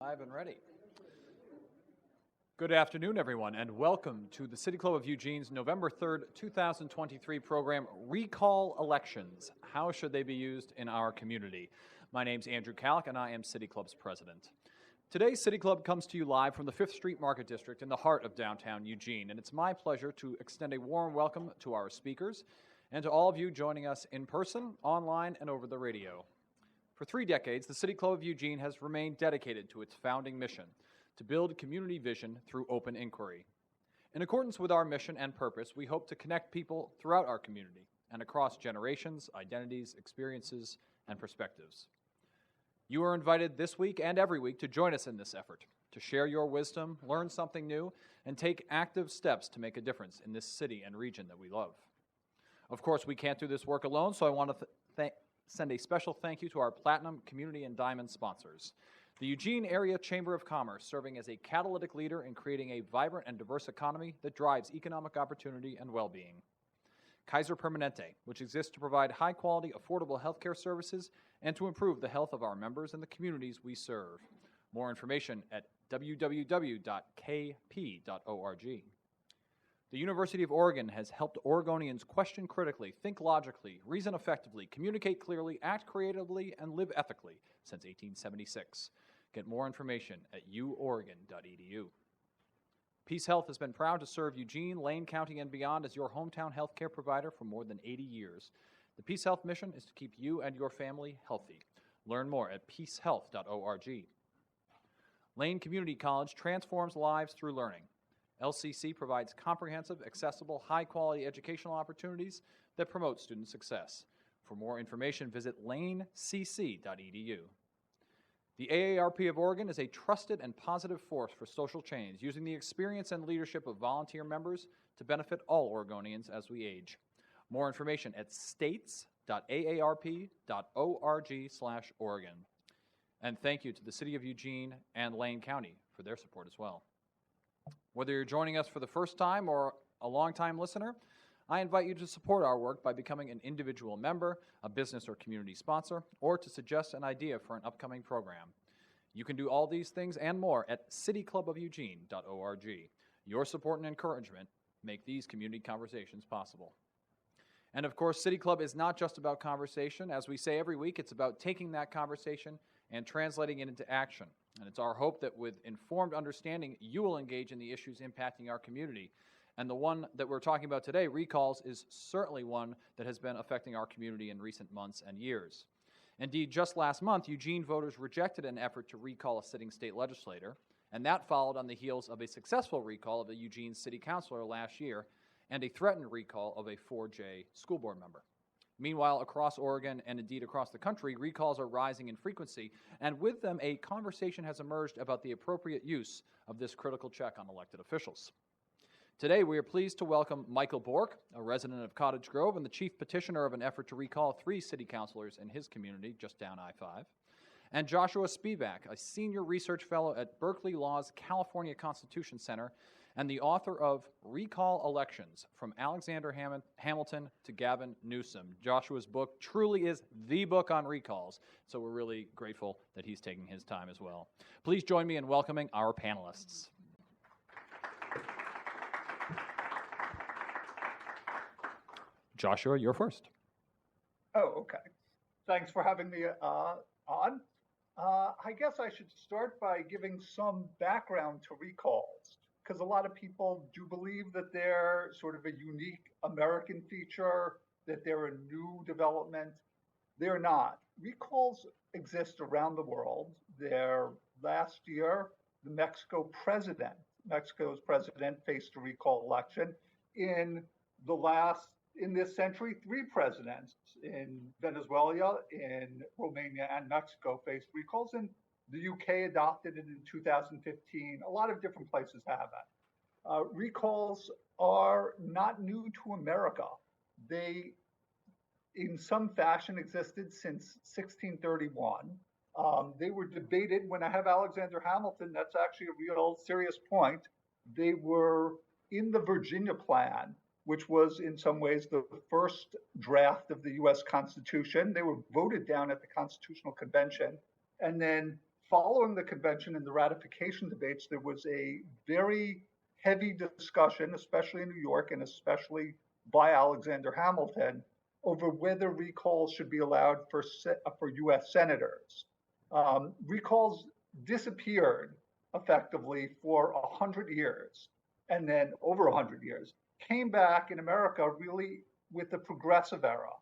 Live and ready. Good afternoon, everyone, and welcome to the City Club of Eugene's November 3rd, 2023 program, Recall Elections. How should they be used in our community? My name's Andrew Kalk, and I am City Club's president. Today's City Club comes to you live from the 5th Street Market District in the heart of downtown Eugene, and it's my pleasure to extend a warm welcome to our speakers and to all of you joining us in person, online, and over the radio. For 3 decades, the City Club of Eugene has remained dedicated to its founding mission, to build community vision through open inquiry. In accordance with our mission and purpose, we hope to connect people throughout our community and across generations, identities, experiences, and perspectives. You are invited this week and every week to join us in this effort, to share your wisdom, learn something new, and take active steps to make a difference in this city and region that we love. Of course, we can't do this work alone, so I want to send a special thank you to our Platinum, Community, and Diamond sponsors. The Eugene Area Chamber of Commerce, serving as a catalytic leader in creating a vibrant and diverse economy that drives economic opportunity and well-being. Kaiser Permanente, which exists to provide high-quality, affordable healthcare services and to improve the health of our members and the communities we serve. More information at www.kp.org. The University of Oregon has helped Oregonians question critically, think logically, reason effectively, communicate clearly, act creatively, and live ethically since 1876. Get more information at uoregon.edu. Peace Health has been proud to serve Eugene, Lane County, and beyond as your hometown healthcare provider for more than 80 years. The Peace Health mission is to keep you and your family healthy. Learn more at peacehealth.org. Lane Community College transforms lives through learning. LCC provides comprehensive, accessible, high-quality educational opportunities that promote student success. For more information, visit lanecc.edu. The AARP of Oregon is a trusted and positive force for social change, using the experience and leadership of volunteer members to benefit all Oregonians as we age. More information at states.aarp.org/Oregon. And thank you to the City of Eugene and Lane County for their support as well. Whether you're joining us for the first time or a long-time listener, I invite you to support our work by becoming an individual member, a business or community sponsor, or to suggest an idea for an upcoming program. You can do all these things and more at cityclubofueugene.org. Your support and encouragement make these community conversations possible. And of course, City Club is not just about conversation. As we say every week, it's about taking that conversation and translating it into action. And it's our hope that with informed understanding, you will engage in the issues impacting our community. And the one that we're talking about today, recalls, is certainly one that has been affecting our community in recent months and years. Indeed, just last month, Eugene voters rejected an effort to recall a sitting state legislator, and that followed on the heels of a successful recall of a Eugene city councilor last year and a threatened recall of a 4J school board member. Meanwhile, across Oregon and indeed across the country, recalls are rising in frequency, and with them a conversation has emerged about the appropriate use of this critical check on elected officials. Today, we are pleased to welcome Michael Bork, a resident of Cottage Grove and the chief petitioner of an effort to recall 3 city councilors in his community just down I-5, and Joshua Spivak, a senior research fellow at Berkeley Law's California Constitution Center and the author of Recall Elections, From Alexander Hamilton to Gavin Newsom. Joshua's book truly is the book on recalls, so we're really grateful that he's taking his time as well. Please join me in welcoming our panelists. Joshua, you're first. Oh, okay. Thanks for having me on. I guess I should start by giving some background to recalls, because a lot of people do believe that they're sort of a unique American feature, that they're a new development. They're not. Recalls exist around the world. Last year, Mexico's president faced a recall election. In this century, 3 presidents in Venezuela, in Romania, and Mexico faced recalls, and the UK adopted it in 2015. A lot of different places have it. Recalls are not new to America. They, in some fashion, existed since 1631. They were debated. When I have Alexander Hamilton, that's actually a real serious point. They were in the Virginia Plan, which was in some ways the first draft of the US Constitution. They were voted down at the Constitutional Convention and then following the convention and the ratification debates, there was a very heavy discussion, especially in New York and especially by Alexander Hamilton, over whether recalls should be allowed for U.S. senators. Recalls disappeared effectively for 100 years, and then over 100 years, came back in America really with the progressive era.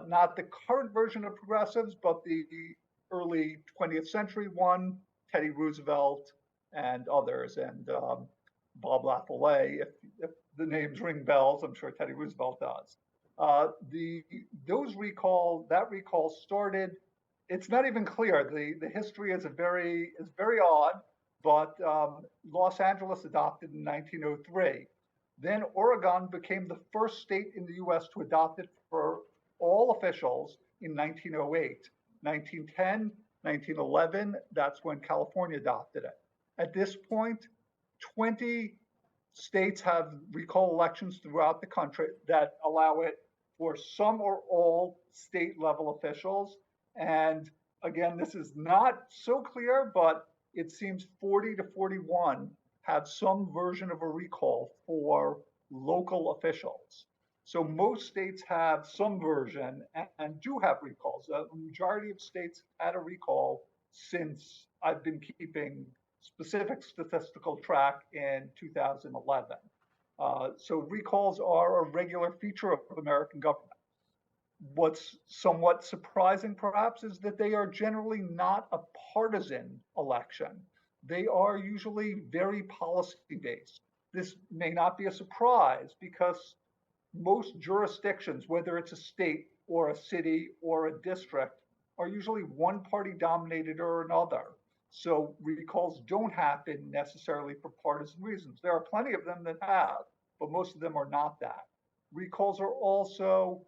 Not the current version of progressives, but the early 20th century one, Teddy Roosevelt and others, and Bob Lafayette, if the names ring bells, I'm sure Teddy Roosevelt does. That recall started, it's not even clear. The history is very odd, but Los Angeles adopted in 1903. Then Oregon became the first state in the US to adopt it for all officials in 1908. 1910, 1911, that's when California adopted it. At this point, 20 states have recall elections throughout the country that allow it for some or all state level officials. And again, this is not so clear, but it seems 40 to 41 have some version of a recall for local officials. So most states have some version and do have recalls. The majority of states had a recall since I've been keeping specific statistical track in 2011. So recalls are a regular feature of American government. What's somewhat surprising, perhaps, is that they are generally not a partisan election. They are usually very policy-based. This may not be a surprise because most jurisdictions, whether it's a state or a city or a district, are usually one party dominated or another. So recalls don't happen necessarily for partisan reasons. There are plenty of them that have, but most of them are not that. Recalls are also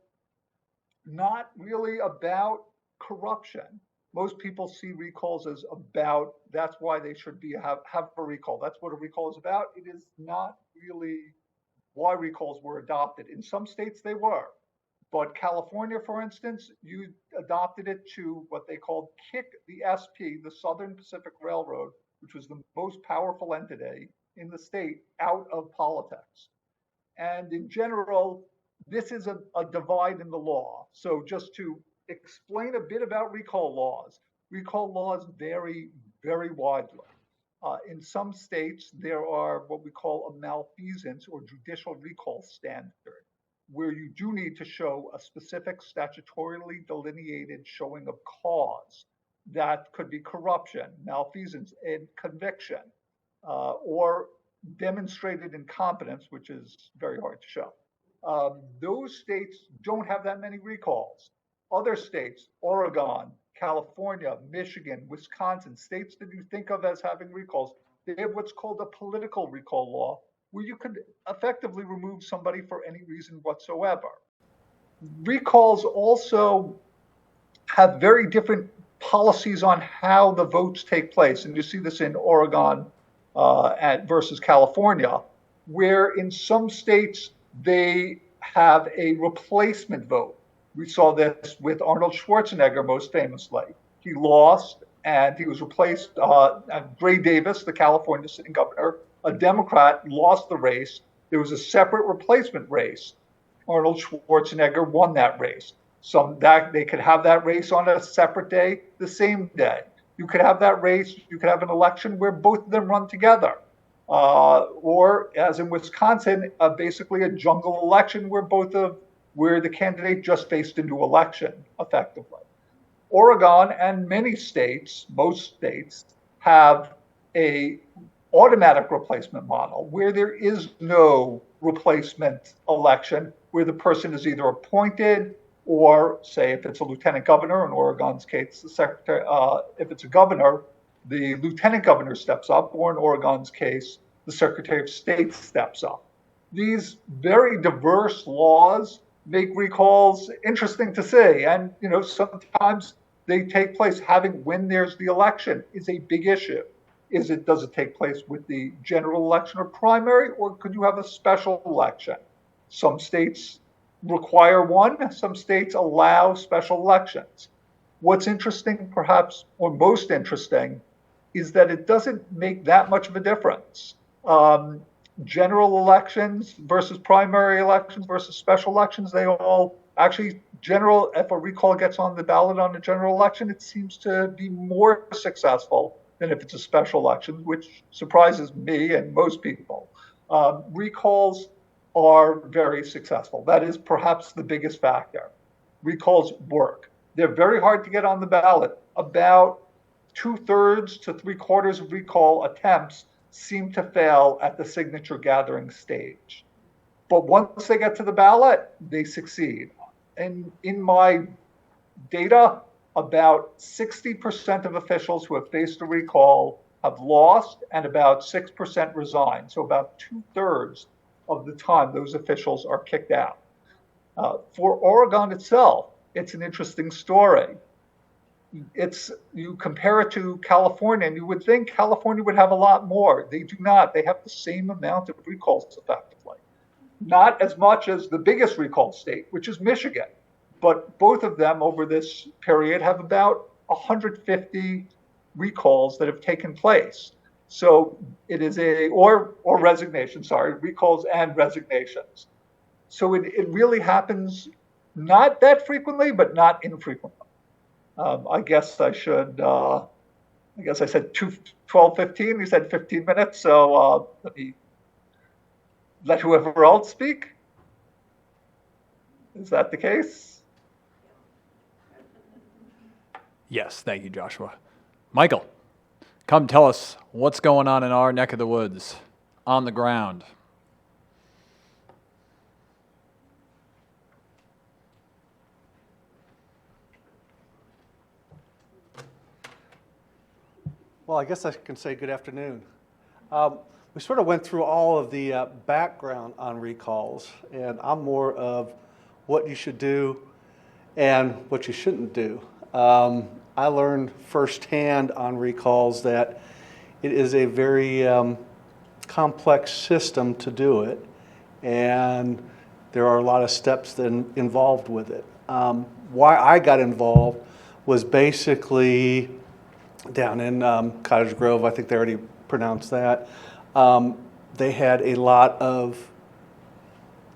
not really about corruption. Most people see recalls as about, that's why they should have a recall. That's what a recall is about. It is not really why recalls were adopted. In some states they were, but California, for instance, you adopted it to what they called kick the SP, the Southern Pacific Railroad, which was the most powerful entity in the state, out of politics. And in general, this is a divide in the law. So just to explain a bit about recall laws vary very widely. In some states, there are what we call a malfeasance or judicial recall standard, where you do need to show a specific statutorily delineated showing of cause. That could be corruption, malfeasance, and conviction, or demonstrated incompetence, which is very hard to show. Those states don't have that many recalls. Other states, Oregon, California, Michigan, Wisconsin, states that you think of as having recalls, they have what's called a political recall law, where you could effectively remove somebody for any reason whatsoever. Recalls also have very different policies on how the votes take place. And you see this in Oregon versus California, where in some states they have a replacement vote. We saw this with Arnold Schwarzenegger most famously. He lost and he was replaced. Gray Davis, the California sitting governor, a Democrat, lost the race. There was a separate replacement race. Arnold Schwarzenegger won that race. They could have that race on a separate day, the same day. You could have that race, you could have an election where both of them run together. Or as in Wisconsin, basically a jungle election where the candidate just faced a new election effectively. Oregon and many states, most states, have a automatic replacement model where there is no replacement election, where the person is either appointed or, say, if it's a lieutenant governor, in Oregon's case, the secretary, if it's a governor, the lieutenant governor steps up, or in Oregon's case, the Secretary of State steps up. These very diverse laws make recalls interesting to see. And, sometimes they take place when there's the election is a big issue. Does it take place with the general election or primary, or could you have a special election? Some states require one, some states allow special elections. What's interesting, perhaps, or most interesting, is that it doesn't make that much of a difference. Um, General elections versus primary elections versus special elections, they all actually, if a recall gets on the ballot on a general election, it seems to be more successful than if it's a special election, which surprises me and most people. Recalls are very successful. That is perhaps the biggest factor. Recalls work. They're very hard to get on the ballot. About 2/3 to 3/4 of recall attempts seem to fail at the signature gathering stage. But once they get to the ballot, they succeed. And in my data, about 60% of officials who have faced a recall have lost, and about 6% resigned. So about 2/3 of the time, those officials are kicked out. For Oregon itself, it's an interesting story. You compare it to California, and you would think California would have a lot more. They do not. They have the same amount of recalls effectively. Not as much as the biggest recall state, which is Michigan, but both of them over this period have about 150 recalls that have taken place. So it is or resignations, sorry, recalls and resignations. So it really happens not that frequently, but not infrequently. I guess I said 12, 15, you said 15 minutes, so let me let whoever else speak. Is that the case? Yes, thank you, Joshua. Michael, come tell us what's going on in our neck of the woods, on the ground. Well, I guess I can say good afternoon. We sort of went through all of the background on recalls, and I'm more of what you should do and what you shouldn't do. I learned firsthand on recalls that it is a very complex system to do it, and there are a lot of steps involved with it. Why I got involved was basically down in Cottage Grove, I think they already pronounced that. They had a lot of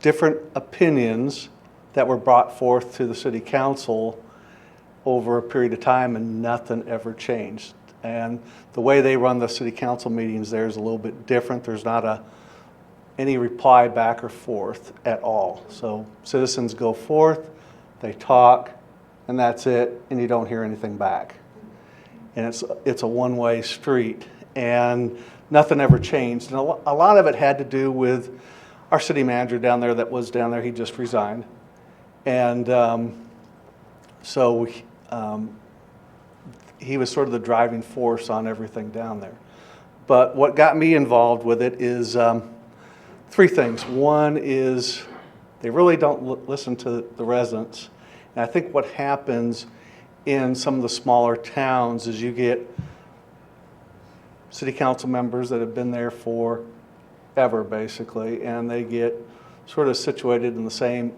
different opinions that were brought forth to the city council over a period of time, and nothing ever changed. And the way they run the city council meetings there is a little bit different. There's not any reply back or forth at all. So citizens go forth, they talk, and that's it, and you don't hear anything back. And it's a one-way street, and nothing ever changed. And a lot of it had to do with our city manager down there that was down there. He just resigned. And so he was sort of the driving force on everything down there. But what got me involved with it is three things. One is they really don't listen to the residents. And I think what happens in some of the smaller towns is you get city council members that have been there forever, basically, and they get sort of situated in the same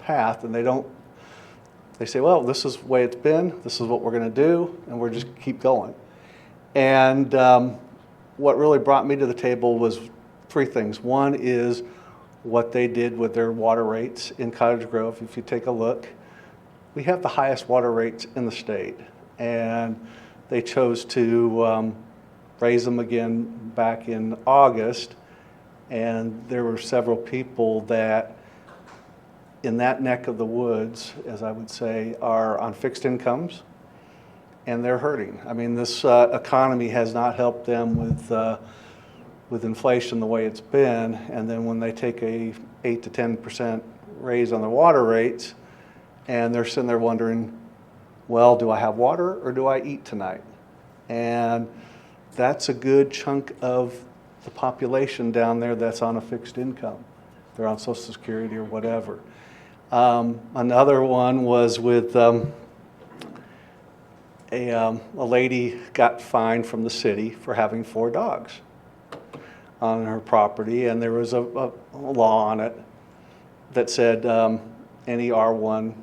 path, and they say, well, this is the way it's been, this is what we're going to do, and we're just keep going. And what really brought me to the table was three things. One is what they did with their water rates in Cottage Grove. If you take a look, we have the highest water rates in the state, and they chose to raise them again back in August, and there were several people that in that neck of the woods, as I would say, are on fixed incomes, and they're hurting. I mean, this economy has not helped them with inflation the way it's been, and then when they take a 8 to 10% raise on their water rates, and they're sitting there wondering, well, do I have water or do I eat tonight? And that's a good chunk of the population down there that's on a fixed income. They're on Social Security or whatever. Another one was with a lady got fined from the city for having 4 dogs on her property, and there was a law on it that said any R1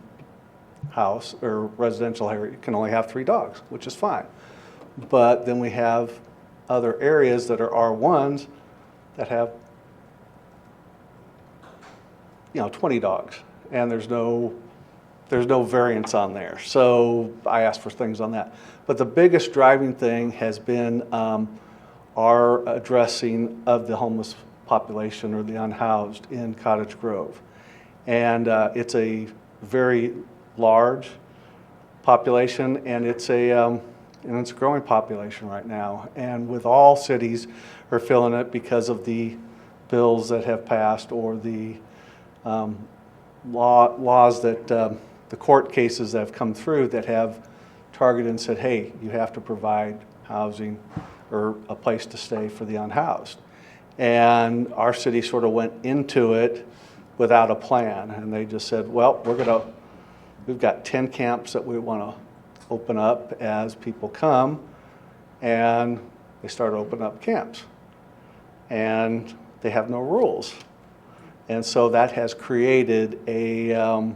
house or residential area can only have 3 dogs, which is fine. But then we have other areas that are R1s that have, 20 dogs, and there's no variance on there. So I asked for things on that. But the biggest driving thing has been our addressing of the homeless population or the unhoused in Cottage Grove. And it's a very large population, and it's a growing population right now. And with all cities are feeling it because of the bills that have passed or the laws that the court cases that have come through that have targeted and said, hey, you have to provide housing or a place to stay for the unhoused. And our city sort of went into it without a plan, and they just said, well, we've got 10 camps that we want to open up as people come, and they started opening up camps. And they have no rules. And so that has created a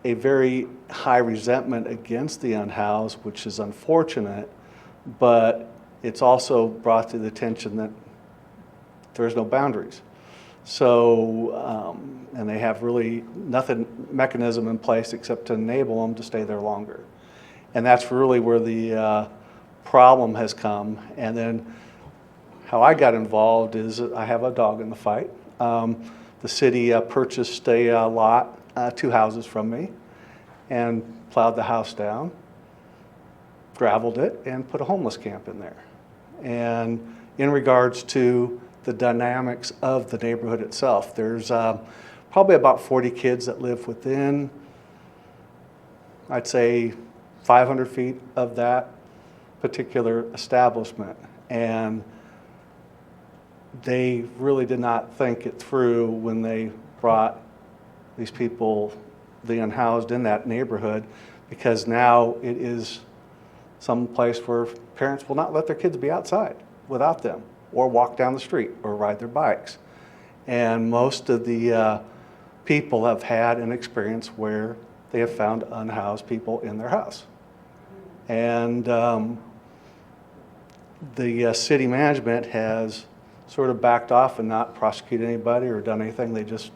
very high resentment against the unhoused, which is unfortunate, but it's also brought to the attention that there's no boundaries. So, and they have really nothing mechanism in place except to enable them to stay there longer. And that's really where the problem has come. And then how I got involved is I have a dog in the fight. The city purchased a lot, 2 houses from me, and plowed the house down, graveled it, and put a homeless camp in there. And in regards to the dynamics of the neighborhood itself, there's probably about 40 kids that live within, I'd say, 500 feet of that particular establishment. And they really did not think it through when they brought these people, the unhoused, in that neighborhood, because now it is some place where parents will not let their kids be outside without them, or walk down the street, or ride their bikes. And most of the people have had an experience where they have found unhoused people in their house. And the city management has sort of backed off and not prosecuted anybody or done anything. They just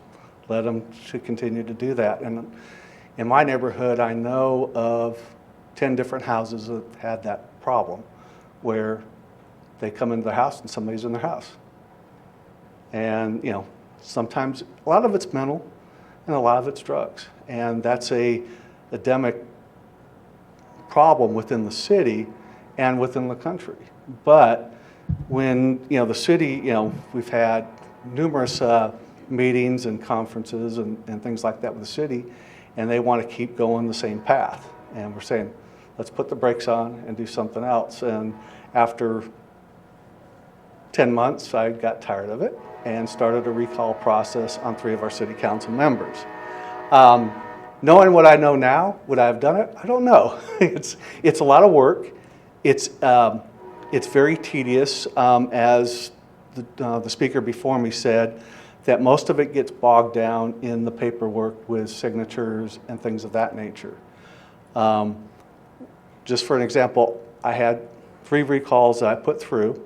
let them to continue to do that. And in my neighborhood, I know of 10 different houses that had that problem, where they come into the house and somebody's in their house. And, sometimes a lot of it's mental and a lot of it's drugs. And that's a endemic problem within the city and within the country. But when, the city, we've had numerous meetings and conferences and things like that with the city, and they want to keep going the same path. And we're saying, let's put the brakes on and do something else. And after 10 months, I got tired of it and started a recall process on 3 of our city council members. Knowing what I know now, would I have done it? I don't know. It's a lot of work. It's very tedious, as the speaker before me said, that most of it gets bogged down in the paperwork with signatures and things of that nature. Just for an example, I had 3 recalls that I put through.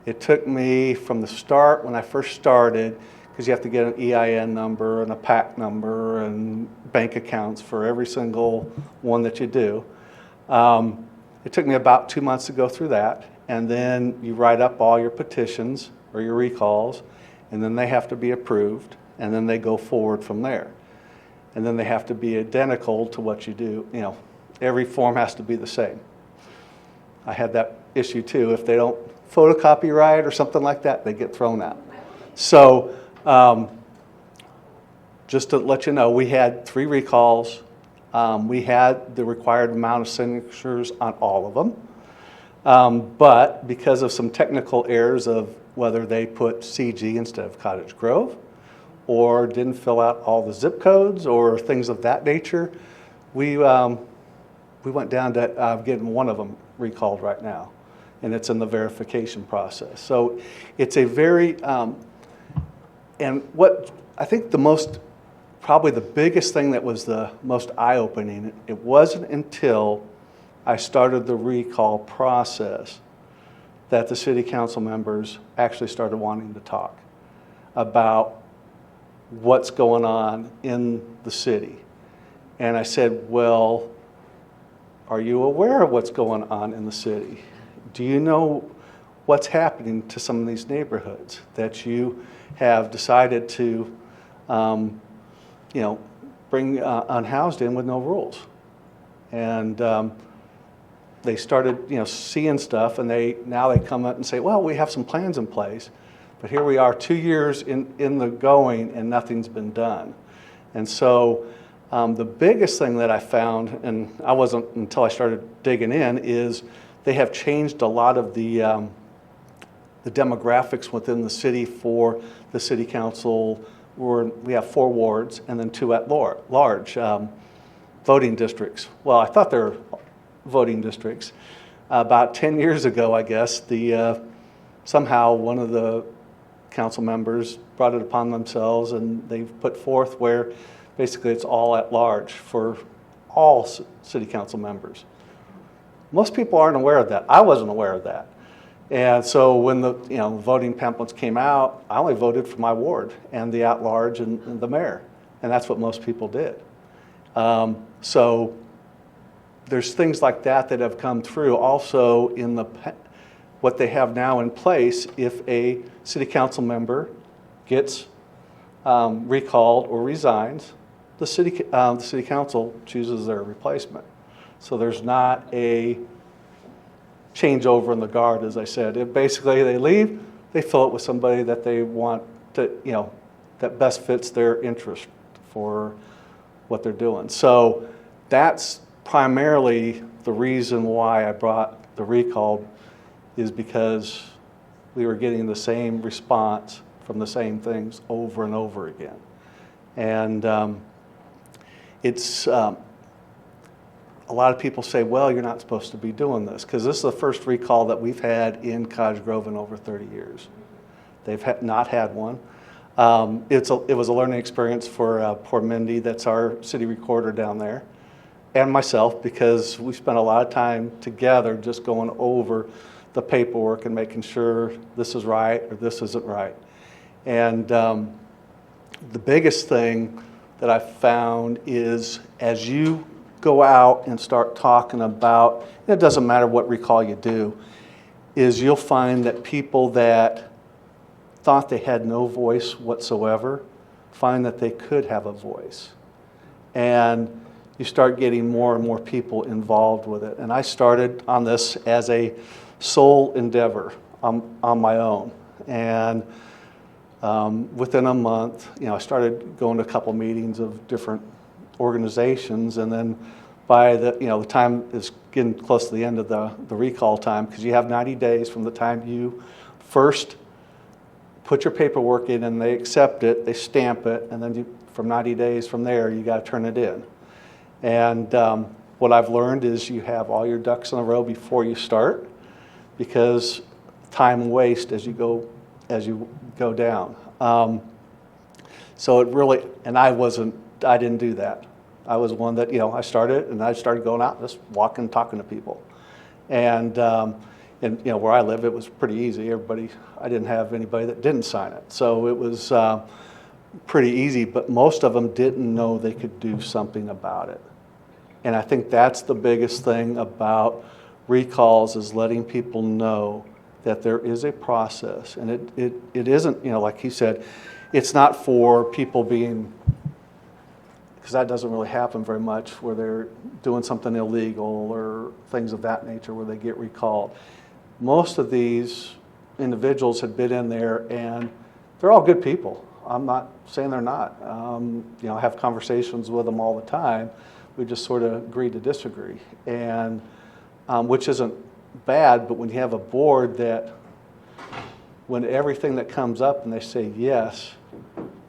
It took me from the start, when I first started, because you have to get an EIN number and a PAC number and bank accounts for every single one that you do. It took me about 2 months to go through that, and then you write up all your petitions or your recalls, and then they have to be approved, and then they go forward from there. And then they have to be identical to what you do. Every form has to be the same. I had that issue too. If they don't photocopy right or something like that, they get thrown out. So just to let you know, we had 3 recalls. We had the required amount of signatures on all of them. But because of some technical errors of whether they put CG instead of Cottage Grove, or didn't fill out all the zip codes or things of that nature, we went down to getting one of them recalled right now, and it's in the verification process. So it's a very, and what I think the most probably the biggest thing that was the most eye-opening, it wasn't until I started the recall process that the city council members actually started wanting to talk about what's going on in the city. And I said, well, are you aware of what's going on in the city? Do you know what's happening to some of these neighborhoods that you have decided to bring unhoused in with no rules? And they started, seeing stuff, and now they come up and say, well, we have some plans in place, but here we are 2 years in the going and nothing's been done. And so the biggest thing that I found, and I wasn't until I started digging in, is they have changed a lot of the demographics within the city for the city council. We have 4 wards and then 2 at large voting districts. Well, I thought they were voting districts. About 10 years ago, I guess, somehow one of the council members brought it upon themselves, and they've put forth where basically it's all at large for all city council members. Most people aren't aware of that. I wasn't aware of that. And so when the voting pamphlets came out, I only voted for my ward and the at-large and the mayor, and that's what most people did. So there's things like that that have come through. Also, in what they have now in place, if a city council member gets recalled or resigns, the city council chooses their replacement. So there's not a changeover in the guard, as I said. Basically, they leave, they fill it with somebody that they want to, that best fits their interest for what they're doing. So that's primarily the reason why I brought the recall, is because we were getting the same response from the same things over and over again. And it's a lot of people say, well, you're not supposed to be doing this, because this is the first recall that we've had in Cottage Grove in over 30 years. They've not had one. It was a learning experience for poor Mindy, that's our city recorder down there, and myself, because we spent a lot of time together just going over the paperwork and making sure this is right or this isn't right. And the biggest thing that I found is, as you go out and start talking about, it doesn't matter what recall you do, is you'll find that people that thought they had no voice whatsoever find that they could have a voice. And you start getting more and more people involved with it. And I started on this as a sole endeavor on my own. And within a month, I started going to a couple meetings of different organizations, and then by the time is getting close to the end of the recall time, because you have 90 days from the time you first put your paperwork in and they accept it, they stamp it, and then from 90 days from there, you got to turn it in. And what I've learned is you have all your ducks in a row before you start, because time waste as you go down. So it really, and I didn't do that. I was one that, I started, and I started going out, just walking, talking to people. And where I live, it was pretty easy. I didn't have anybody that didn't sign it. So it was pretty easy, but most of them didn't know they could do something about it. And I think that's the biggest thing about recalls, is letting people know that there is a process. And it isn't, like he said, it's not for people being, because that doesn't really happen very much, where they're doing something illegal or things of that nature where they get recalled. Most of these individuals had been in there, and they're all good people. I'm not saying they're not. I have conversations with them all the time. We just sort of agree to disagree, and which isn't bad, but when you have a board that, when everything that comes up and they say yes,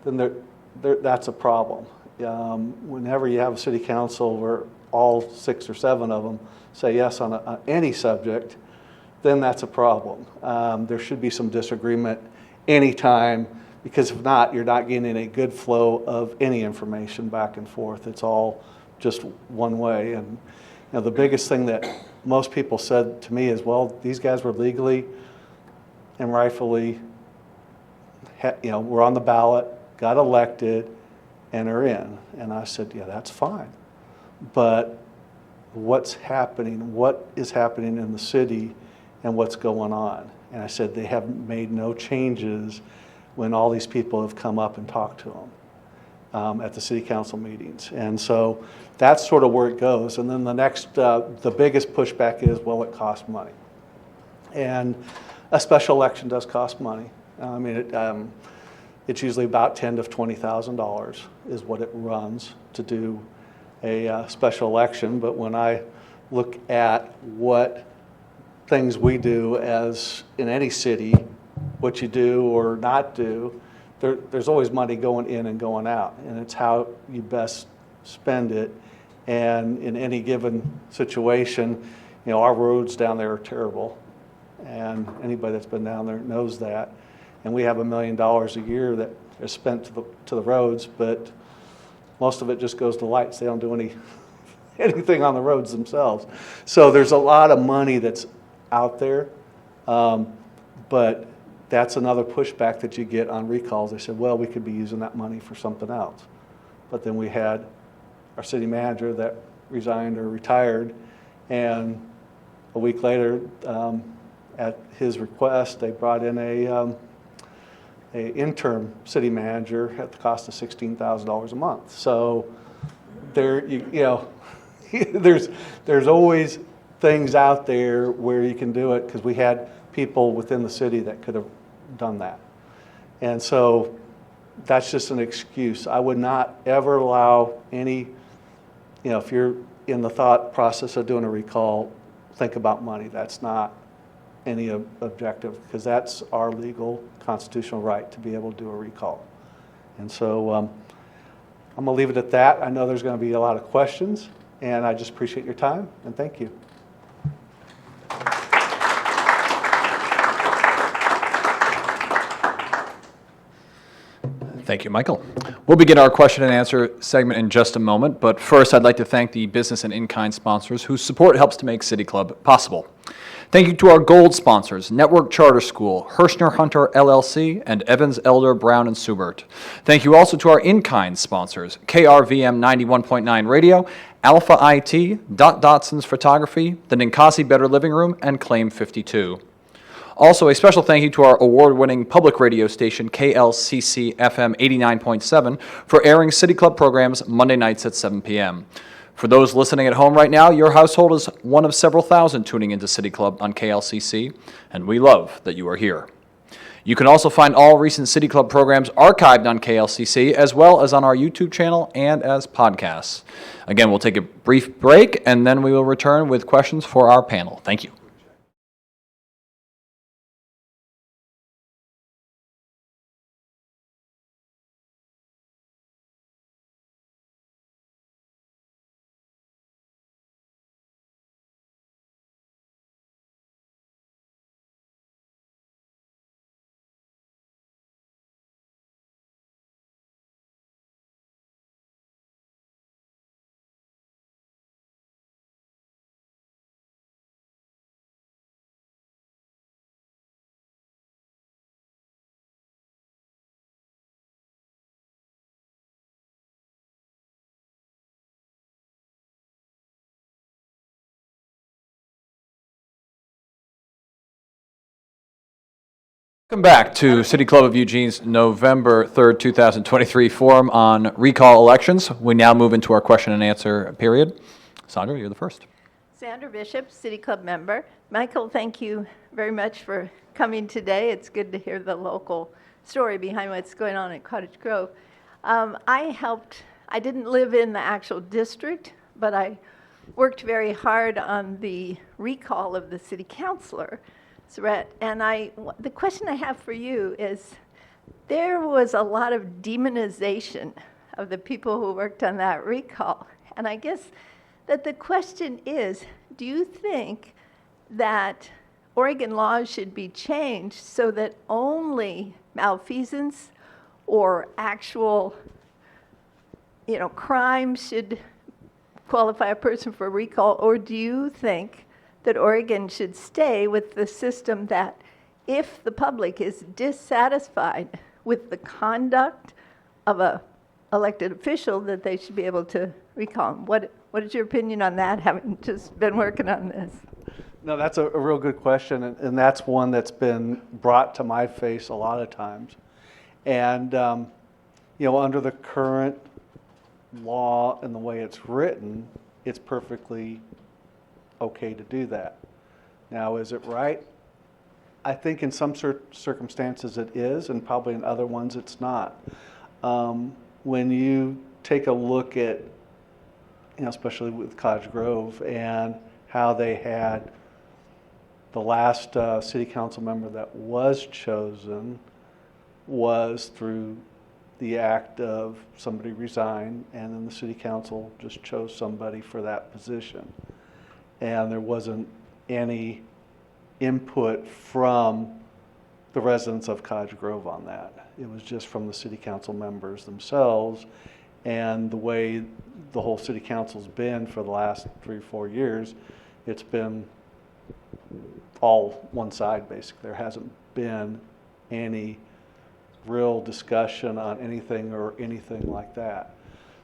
then that's a problem. Whenever you have a city council where all 6 or 7 of them say yes on any subject, then that's a problem. There should be some disagreement anytime Because if not, you're not getting a good flow of any information back and forth. It's all just one way. And the biggest thing that most people said to me is, well, these guys were legally and rightfully, were on the ballot, got elected, and are in. And I said, yeah, that's fine. But what's happening? What is happening in the city and what's going on? And I said, they have made no changes when all these people have come up and talked to them at the city council meetings. And so that's sort of where it goes. And then the next, the biggest pushback is, well, it costs money. And a special election does cost money. I mean, it's usually about $10,000 to $20,000 is what it runs to do a special election. But when I look at what things we do as in any city, what you do or not do, there's always money going in and going out, and it's how you best spend it. And in any given situation, our roads down there are terrible, and anybody that's been down there knows that. And we have $1 million a year that is spent to the roads, but most of it just goes to lights. They don't do anything on the roads themselves. So there's a lot of money that's out there, but that's another pushback that you get on recalls. They said, well, we could be using that money for something else. But then we had our city manager that resigned or retired, and a week later, at his request, they brought in a interim city manager at the cost of $16,000 a month. So there, there's always things out there where you can do it, because we had people within the city that could have done that. And so that's just an excuse. I would not ever allow any, if you're in the thought process of doing a recall, think about money. That's not any objective, because that's our legal constitutional right to be able to do a recall. And so I'm going to leave it at that. I know there's going to be a lot of questions, and I just appreciate your time, and thank you. Thank you, Michael. We'll begin our question and answer segment in just a moment, but first I'd like to thank the business and in-kind sponsors whose support helps to make City Club possible. Thank you to our gold sponsors, Network Charter School, Hirschner Hunter LLC, and Evans Elder Brown and Subert. Thank you also to our in-kind sponsors, KRVM 91.9 Radio, Alpha IT, Dotson's Photography, the Ninkasi Better Living Room, and Claim 52. Also, a special thank you to our award-winning public radio station, KLCC FM 89.7, for airing City Club programs Monday nights at 7 p.m. For those listening at home right now, your household is one of several thousand tuning into City Club on KLCC, and we love that you are here. You can also find all recent City Club programs archived on KLCC, as well as on our YouTube channel and as podcasts. Again, we'll take a brief break, and then we will return with questions for our panel. Thank you. Welcome back to City Club of Eugene's November 3rd, 2023 forum on recall elections. We now move into our question and answer period. Sandra, you're the first. Sandra Bishop, City Club member. Michael, thank you very much for coming today. It's good to hear the local story behind what's going on at Cottage Grove. I didn't live in the actual district, but I worked very hard on the recall of the city councilor. And the question I have for you is, there was a lot of demonization of the people who worked on that recall. And I guess that the question is, do you think that Oregon laws should be changed so that only malfeasance or actual, crime should qualify a person for recall? Or do you think that Oregon should stay with the system that if the public is dissatisfied with the conduct of a elected official, that they should be able to recall him? What is your opinion on that, having just been working on this? No, that's a real good question, and that's one that's been brought to my face a lot of times. And, under the current law and the way it's written, it's perfectly okay to do that. Now, is it right? I think in some circumstances it is, and probably in other ones it's not. When you take a look at, especially with Cottage Grove and how they had the last city council member that was chosen was through the act of somebody resigned, and then the city council just chose somebody for that position. And there wasn't any input from the residents of Cottage Grove on that. It was just from the city council members themselves. And the way the whole city council's been for the last 3 or 4 years, it's been all one side, basically. There hasn't been any real discussion on anything or anything like that.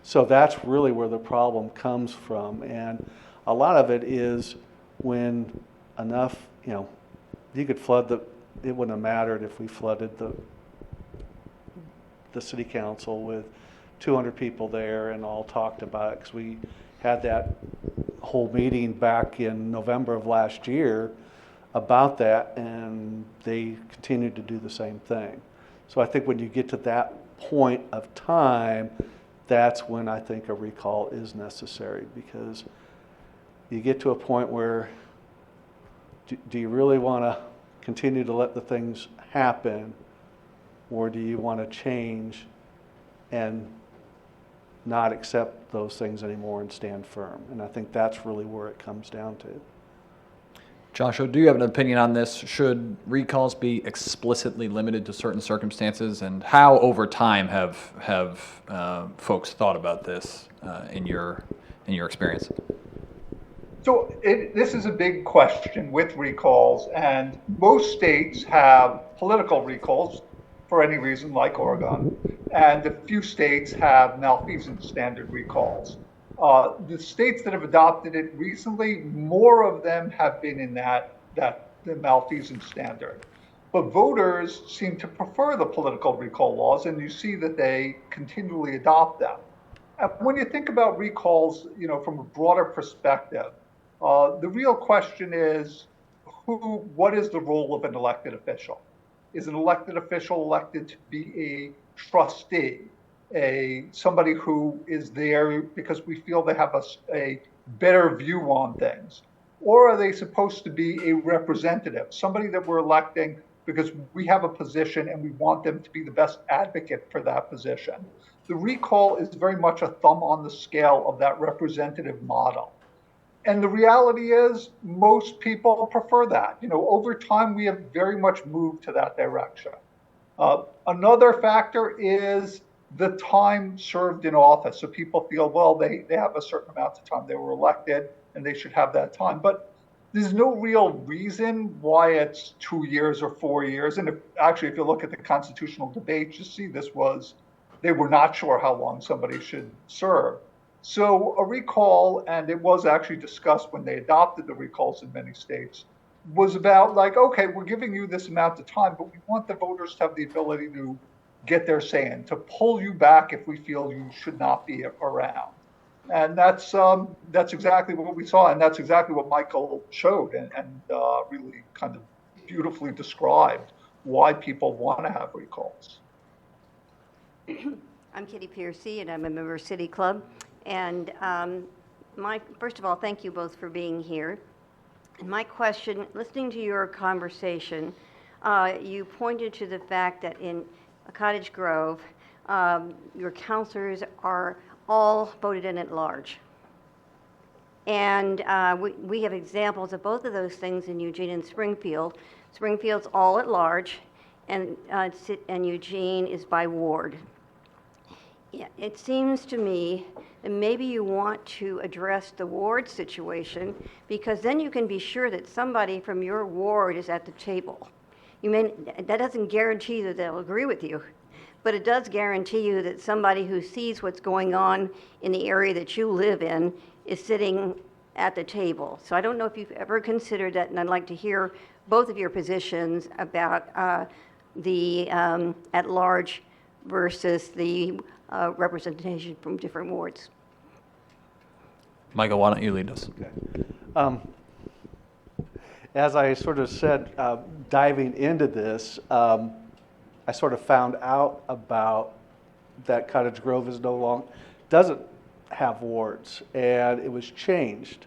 So that's really where the problem comes from. And a lot of it is when enough, you could flood it wouldn't have mattered if we flooded the city council with 200 people there and all talked about it, because we had that whole meeting back in November of last year about that, and they continued to do the same thing. So I think when you get to that point of time, that's when I think a recall is necessary, because you get to a point where do you really want to continue to let the things happen, or do you want to change and not accept those things anymore and stand firm? And I think that's really where it comes down to. Joshua, do you have an opinion on this? Should recalls be explicitly limited to certain circumstances, and how over time have folks thought about this in your experience? So this is a big question with recalls, and most states have political recalls for any reason, like Oregon, and a few states have malfeasance standard recalls. The states that have adopted it recently, more of them have been in the malfeasance standard. But voters seem to prefer the political recall laws, and you see that they continually adopt them. When you think about recalls, from a broader perspective, the real question is, what is the role of an elected official? Is an elected official elected to be a trustee, somebody who is there because we feel they have a better view on things? Or are they supposed to be a representative, somebody that we're electing because we have a position and we want them to be the best advocate for that position? The recall is very much a thumb on the scale of that representative model. And the reality is most people prefer that. Over time, we have very much moved to that direction. Another factor is the time served in office. So people feel, well, they have a certain amount of time they were elected and they should have that time. But there's no real reason why it's 2 years or 4 years. And if you look at the constitutional debate, you see they were not sure how long somebody should serve. So a recall, and it was actually discussed when they adopted the recalls in many states, was about okay, we're giving you this amount of time, but we want the voters to have the ability to get their say in, to pull you back if we feel you should not be around. And that's exactly what we saw, and that's exactly what Michael showed and really kind of beautifully described why people want to have recalls. I'm Kitty Piercy, and I'm a member of City Club. And first of all, thank you both for being here. And my question, listening to your conversation, you pointed to the fact that in Cottage Grove, your counselors are all voted in at large. And we have examples of both of those things in Eugene and Springfield. Springfield's all at large, and Eugene is by ward. Yeah, it seems to me that maybe you want to address the ward situation, because then you can be sure that somebody from your ward is at the table. That doesn't guarantee that they'll agree with you, but it does guarantee you that somebody who sees what's going on in the area that you live in is sitting at the table. So I don't know if you've ever considered that, and I'd like to hear both of your positions about the at-large versus the representation from different wards. Michael, why don't you lead us? As I sort of said, diving into this, I sort of found out about that Cottage Grove doesn't have wards, and it was changed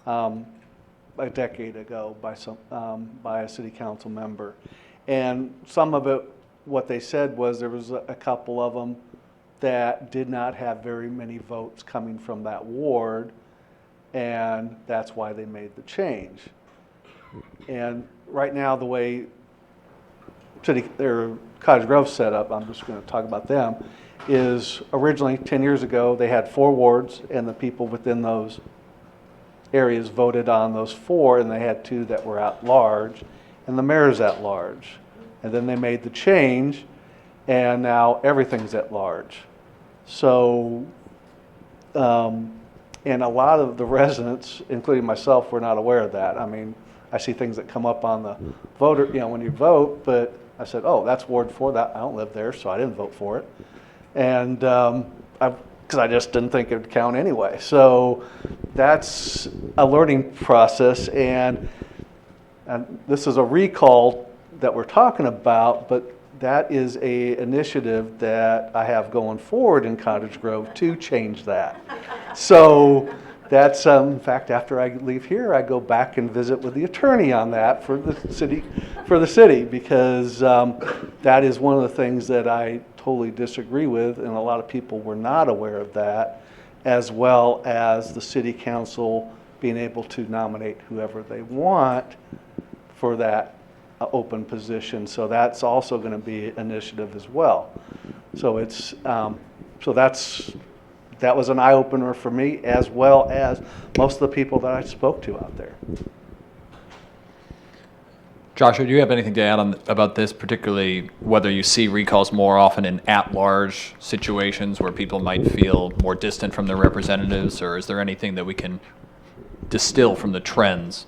a decade ago by a city council member. And some of it, what they said was there was a couple of them that did not have very many votes coming from that ward, and that's why they made the change. And right now, the way Cottage Grove's set up, I'm just going to talk about them, is originally 10 years ago they had 4 wards, and the people within those areas voted on those 4, and they had 2 that were at large, and the mayor's at large. And then they made the change, and now everything's at large. So, and a lot of the residents, including myself, were not aware of that. I mean, I see things that come up on the voter, when you vote, but I said, oh, that's Ward 4, that I don't live there, so I didn't vote for it. And because I just didn't think it would count anyway. So that's a learning process, and this is a recall that we're talking about, but that is a initiative that I have going forward in Cottage Grove to change that. So that's, in fact, after I leave here, I go back and visit with the attorney on that for the city, because that is one of the things that I totally disagree with, and a lot of people were not aware of that, as well as the city council being able to nominate whoever they want for that open position. So that's also going to be an initiative as well. So it's that was an eye-opener for me, as well as most of the people that I spoke to out there. Joshua, do you have anything to add about this, particularly whether you see recalls more often in at-large situations where people might feel more distant from their representatives, or is there anything that we can distill from the trends?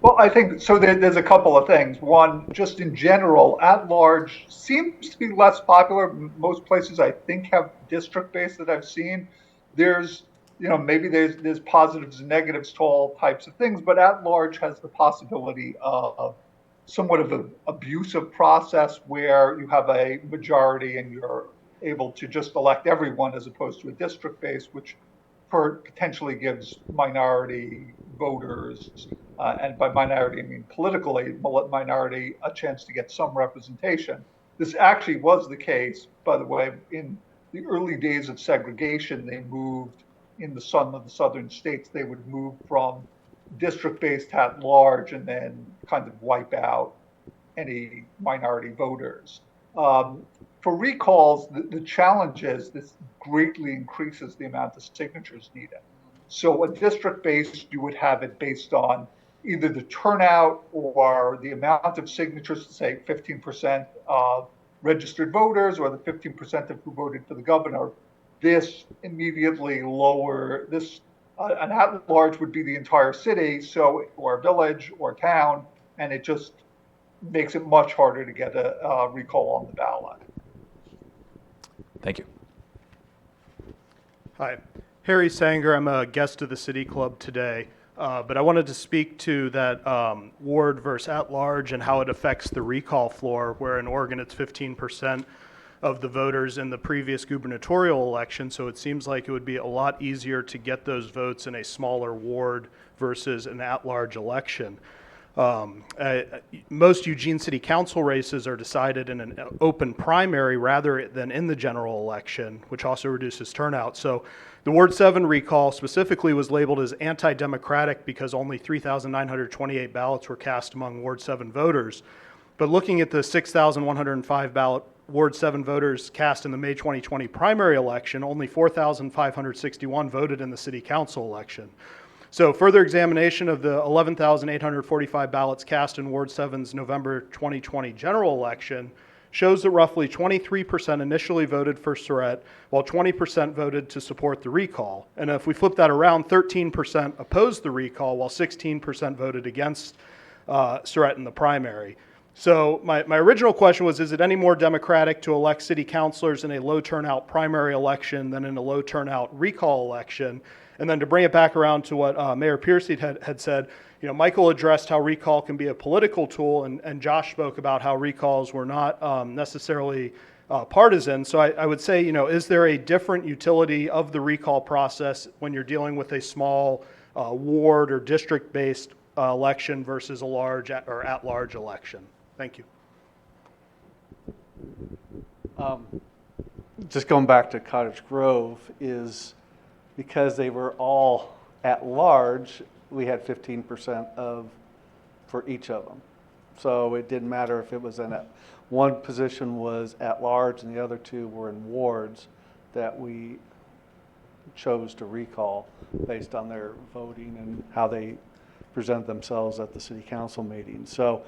Well, I think so. There's a couple of things. One, just in general, at large seems to be less popular. Most places, I think, have district-based that I've seen. There's, maybe there's positives and negatives to all types of things, but at large has the possibility of somewhat of an abusive process where you have a majority and you're able to just elect everyone as opposed to a district-based, which potentially gives minority voters, and by minority I mean politically minority, a chance to get some representation. This actually was the case, by the way, in the early days of segregation. They moved in some of the southern states, they would move from district-based at large and then kind of wipe out any minority voters. For recalls, the challenge is this greatly increases the amount of signatures needed. So a district-based, you would have it based on either the turnout or the amount of signatures, say 15% of registered voters or the 15% of who voted for the governor. This immediately an at-large would be the entire city, or village or town, and it just makes it much harder to get a recall on the ballot. Thank you. Hi, Harry Sanger. I'm a guest of the City Club today, but I wanted to speak to that ward versus at-large and how it affects the recall floor, where in Oregon it's 15% of the voters in the previous gubernatorial election, so it seems like it would be a lot easier to get those votes in a smaller ward versus an at-large election. Most Eugene City Council races are decided in an open primary rather than in the general election, which also reduces turnout. So the Ward 7 recall specifically was labeled as anti-democratic because only 3,928 ballots were cast among Ward 7 voters. But looking at the 6,105 ballot Ward 7 voters cast in the May 2020 primary election, only 4,561 voted in the city council election. So further examination of the 11,845 ballots cast in Ward 7's November 2020 general election shows that roughly 23% initially voted for Surratt, while 20% voted to support the recall. And if we flip that around, 13% opposed the recall, while 16% voted against Surratt in the primary. So my original question was, is it any more democratic to elect city councilors in a low turnout primary election than in a low turnout recall election? And then to bring it back around to what Mayor Piercy had said, Michael addressed how recall can be a political tool, and Josh spoke about how recalls were not necessarily partisan. So I would say, is there a different utility of the recall process when you're dealing with a small ward or district-based election versus a large or at-large election? Thank you. Just going back to Cottage Grove, is because they were all at large, we had 15% for each of them. So it didn't matter if it was one position was at large and the other two were in wards, that we chose to recall based on their voting and how they presented themselves at the city council meeting. So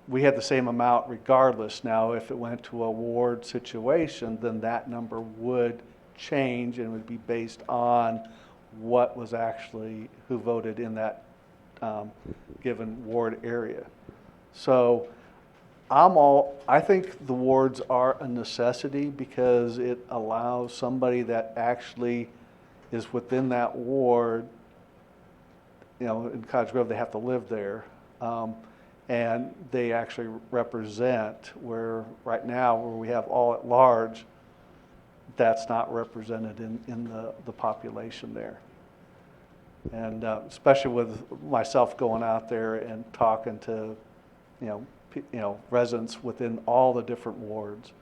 we had the same amount regardless. Now, if it went to a ward situation, then that number would change and would be based on what was actually, who voted in that given ward area. So I think the wards are a necessity because it allows somebody that actually is within that ward, in Cottage Grove, they have to live there. And they actually represent, where right now, where we have all at large, that's not represented in the population there. And especially with myself going out there and talking to, residents within all the different wards.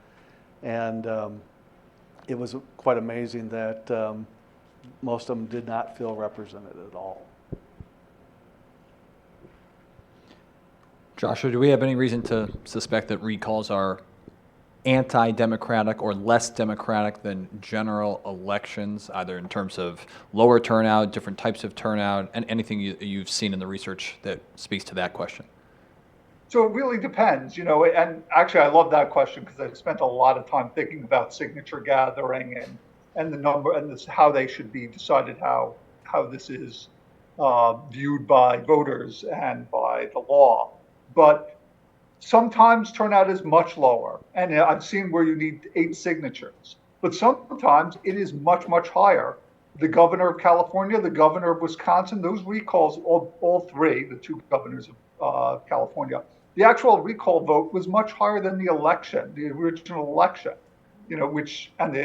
And it was quite amazing that most of them did not feel represented at all. Joshua, do we have any reason to suspect that recalls are anti-democratic or less democratic than general elections, either in terms of lower turnout, different types of turnout, and anything you've seen in the research that speaks to that question? So it really depends, and actually I love that question because I spent a lot of time thinking about signature gathering and the number and how they should be decided, how this is viewed by voters and by the law. But sometimes turnout is much lower, and I've seen where you need 8 signatures. But sometimes it is much, much higher. The governor of California, the governor of Wisconsin, those recalls, all three, the 2 governors of California, the actual recall vote was much higher than the election, the original election,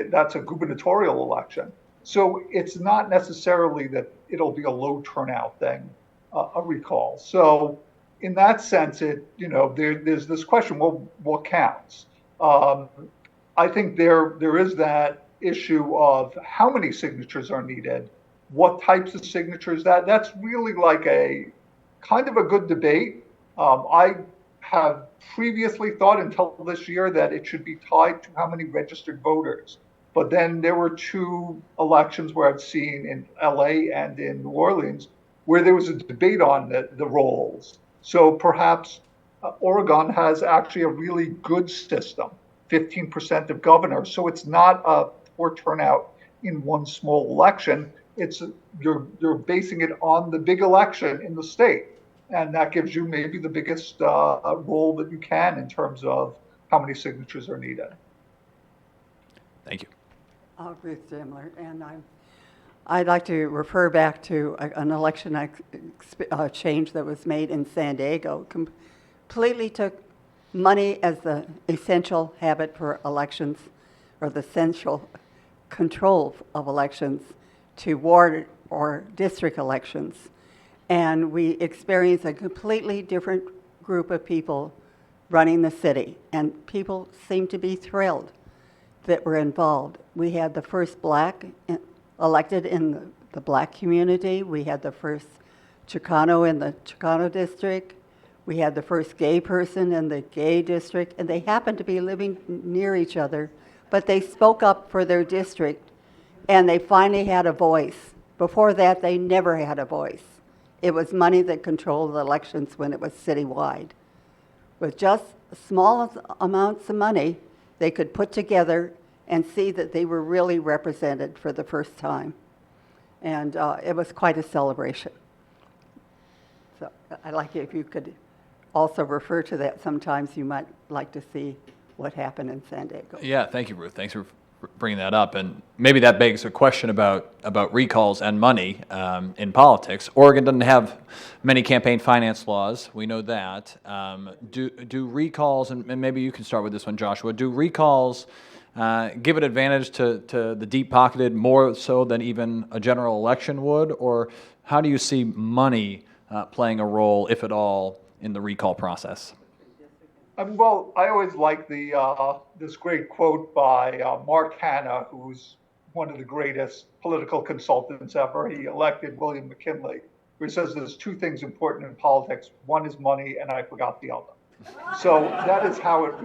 that's a gubernatorial election. So it's not necessarily that it'll be a low turnout thing, a recall. So in that sense, there's this question, well, what counts? I think there is that issue of how many signatures are needed, what types of signatures, that's really like a kind of a good debate. I have previously thought until this year that it should be tied to how many registered voters. But then there were 2 elections where I've seen in LA and in New Orleans where there was a debate on the rolls. So perhaps Oregon has actually a really good system, 15% of governors. So it's not a poor turnout in one small election. You're basing it on the big election in the state. And that gives you maybe the biggest role that you can in terms of how many signatures are needed. Thank you. Ruth Demler, and I'd like to refer back to an election change that was made in San Diego. Completely took money as the essential habit for elections, or the essential control of elections, to ward or district elections. And we experienced a completely different group of people running the city, and people seemed to be thrilled that were involved. We had the first Black elected in the Black community. We had the first Chicano in the Chicano district. We had the first gay person in the gay district, and they happened to be living near each other, but they spoke up for their district, and they finally had a voice. Before that, they never had a voice. It was money that controlled the elections when it was citywide. With just small amounts of money, they could put together and see that they were really represented for the first time. And it was quite a celebration. So I'd like it if you could also refer to that. Sometimes you might like to see what happened in San Diego. Yeah, thank you, Ruth. Thanks for bringing that up. And maybe that begs a question about recalls and money in politics. Oregon doesn't have many campaign finance laws. We know that. Do recalls, and maybe you can start with this one, Joshua, do recalls give an advantage to the deep-pocketed more so than even a general election would? Or how do you see money playing a role, if at all, in the recall process? Well, I always like this great quote by Mark Hanna, who's one of the greatest political consultants ever. He elected William McKinley, who says there's two things important in politics. One is money, and I forgot the other. So that is how it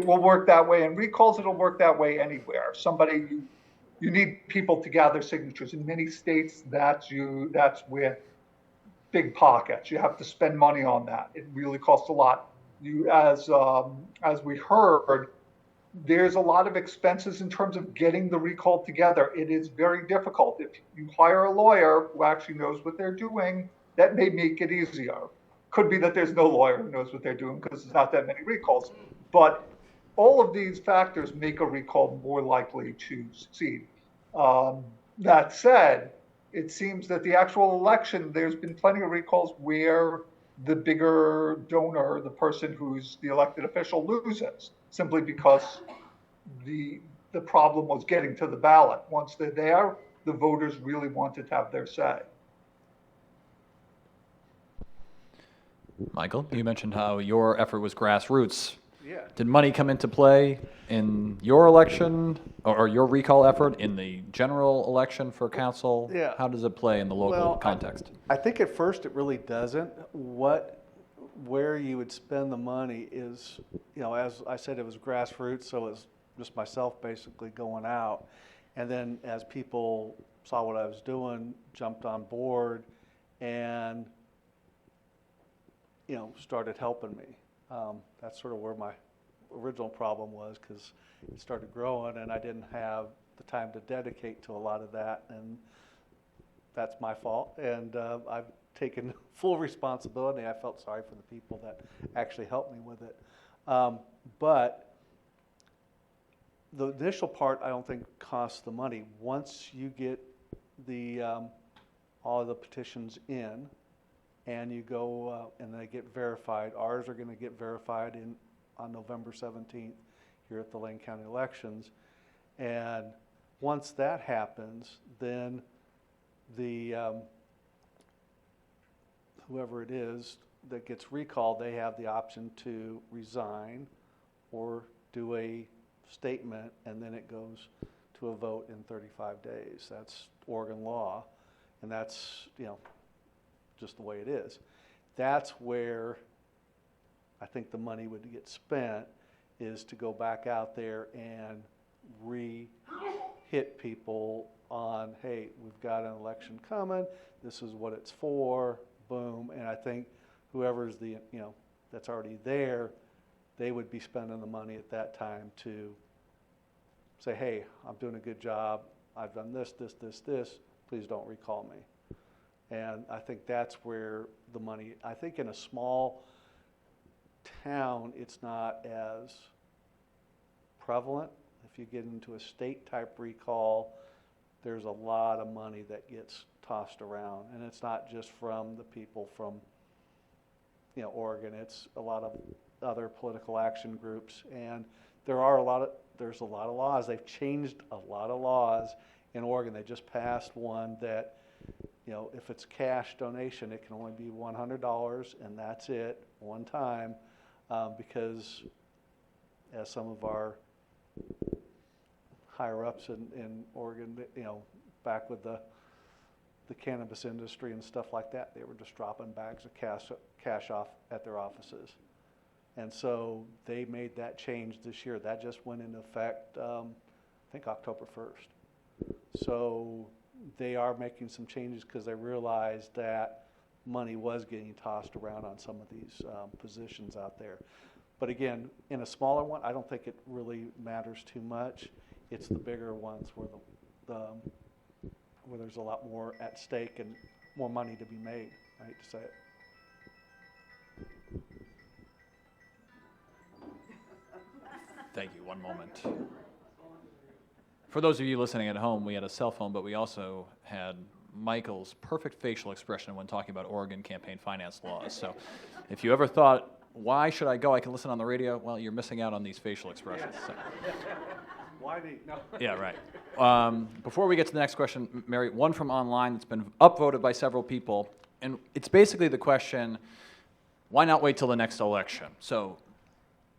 will work that way. And recalls, it'll work that way anywhere. You need people to gather signatures. In many states, that's with big pockets. You have to spend money on that. It really costs a lot. As we heard, there's a lot of expenses in terms of getting the recall together. It is very difficult. If you hire a lawyer who actually knows what they're doing, that may make it easier. Could be that there's no lawyer who knows what they're doing because there's not that many recalls. But all of these factors make a recall more likely to succeed. That said, it seems that the actual election, there's been plenty of recalls where the bigger donor, the person who's the elected official, loses simply because the problem was getting to the ballot. Once they're there, the voters really wanted to have their say. Michael, you mentioned how your effort was grassroots. Yeah. Did money come into play in your election or your recall effort in the general election for council? Yeah. How does it play in the local Well, context? I think at first it really doesn't. Where you would spend the money is, as I said, it was grassroots, so it was just myself basically going out. And then as people saw what I was doing, jumped on board and, started helping me. That's sort of where my original problem was, because it started growing and I didn't have the time to dedicate to a lot of that, and that's my fault. And I've taken full responsibility. I felt sorry for the people that actually helped me with it. But the initial part, I don't think costs the money. Once you get all of the petitions in, and you go and they get verified. Ours are going to get verified on November 17th here at the Lane County elections. And once that happens, then whoever it is that gets recalled, they have the option to resign or do a statement, and then it goes to a vote in 35 days. That's Oregon law, and that's, just the way it is. That's where I think the money would get spent, is to go back out there and hit people on, hey, we've got an election coming, this is what it's for, boom. And I think whoever's that's already there, they would be spending the money at that time to say, hey, I'm doing a good job, I've done this, please don't recall me. And I think that's where the money, I think in a small town, it's not as prevalent. If you get into a state type recall, there's a lot of money that gets tossed around. And it's not just from the people from Oregon, it's a lot of other political action groups. And there's a lot of laws. They've changed a lot of laws in Oregon. They just passed one that, if it's cash donation, it can only be $100, and that's it, one time, because as some of our higher ups in Oregon, back with the the cannabis industry and stuff like that. They were just dropping bags of cash off at their offices. And so they made that change this year. That just went into effect, I think October 1st. So they are making some changes because they realized that money was getting tossed around on some of these positions out there. But again, in a smaller one, I don't think it really matters too much. It's the bigger ones where where there's a lot more at stake and more money to be made. I hate to say it. Thank you. One moment. For those of you listening at home, we had a cell phone, but we also had Michael's perfect facial expression when talking about Oregon campaign finance laws. So if you ever thought, why should I go? I can listen on the radio. Well, you're missing out on these facial expressions. So. Why no? Yeah, right. Before we get to the next question, Mary, one from online that's been upvoted by several people, and it's basically the question, why not wait till the next election? So